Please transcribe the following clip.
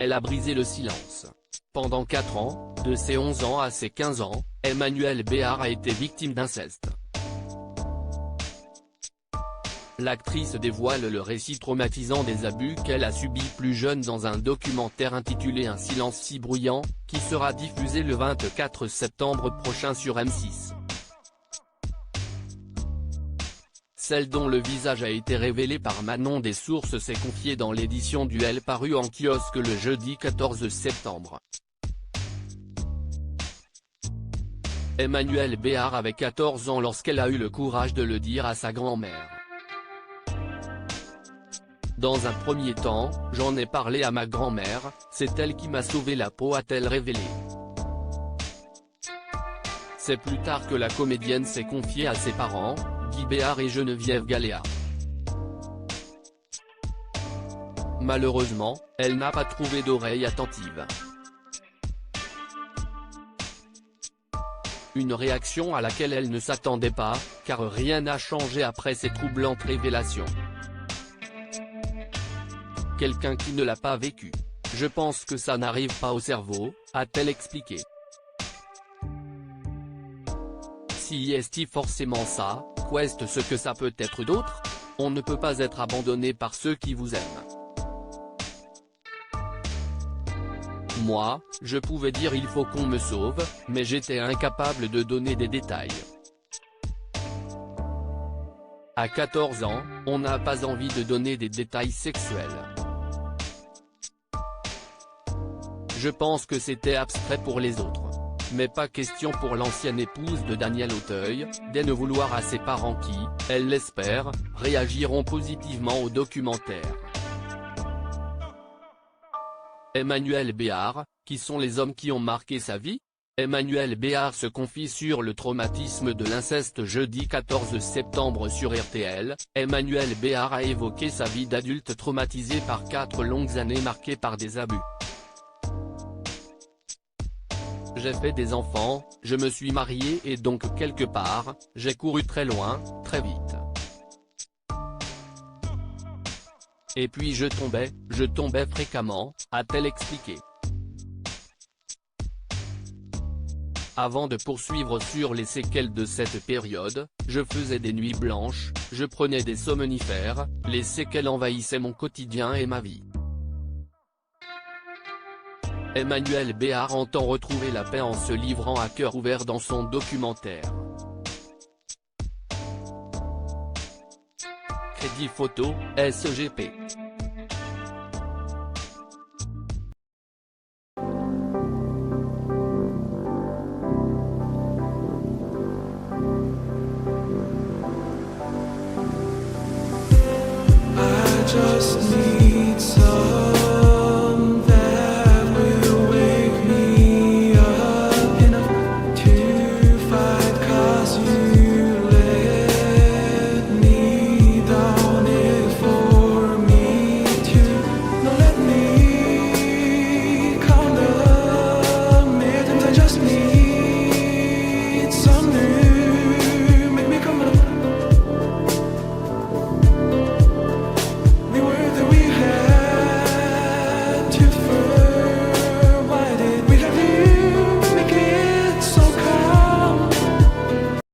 elle a brisé le silence. Pendant 4 ans, de ses 11 ans à ses 15 ans, Emmanuelle Béard a été victime d'inceste. L'actrice dévoile le récit traumatisant des abus qu'elle a subis plus jeune dans un documentaire intitulé Un silence si bruyant, qui sera diffusé le 24 septembre prochain sur M6. Celle dont le visage a été révélé par Manon des Sources s'est confiée dans l'édition du Elle parue en kiosque le jeudi 14 septembre. Emmanuelle Béard avait 14 ans lorsqu'elle a eu le courage de le dire à sa grand-mère. Dans un premier temps, j'en ai parlé à ma grand-mère, c'est elle qui m'a sauvé la peau, a-t-elle révélé. C'est plus tard que la comédienne s'est confiée à ses parents, Guy Béard et Geneviève Galéa. Malheureusement, elle n'a pas trouvé d'oreille attentive. Une réaction à laquelle elle ne s'attendait pas, car rien n'a changé après ces troublantes révélations. Quelqu'un qui ne l'a pas vécu. Je pense que ça n'arrive pas au cerveau, a-t-elle expliqué. Si est forcément ça, qu'est ce que ça peut être d'autre? On ne peut pas être abandonné par ceux qui vous aiment. Moi, je pouvais dire il faut qu'on me sauve, mais j'étais incapable de donner des détails. À 14 ans, on n'a pas envie de donner des détails sexuels. Je pense que c'était abstrait pour les autres. Mais pas question pour l'ancienne épouse de Daniel Auteuil, de ne vouloir à ses parents qui, elle l'espère, réagiront positivement au documentaire. Emmanuelle Béard, qui sont les hommes qui ont marqué sa vie? Emmanuelle Béard se confie sur le traumatisme de l'inceste jeudi 14 septembre sur RTL. Emmanuelle Béard a évoqué sa vie d'adulte traumatisée par 4 longues années marquées par des abus. J'ai fait des enfants, je me suis mariée et donc quelque part, j'ai couru très loin, très vite. Et puis je tombais fréquemment, a-t-elle expliqué. Avant de poursuivre sur les séquelles de cette période, je faisais des nuits blanches, je prenais des somnifères, les séquelles envahissaient mon quotidien et ma vie. Emmanuelle Béard entend retrouver la paix en se livrant à cœur ouvert dans son documentaire. Crédit photo, SGP. Just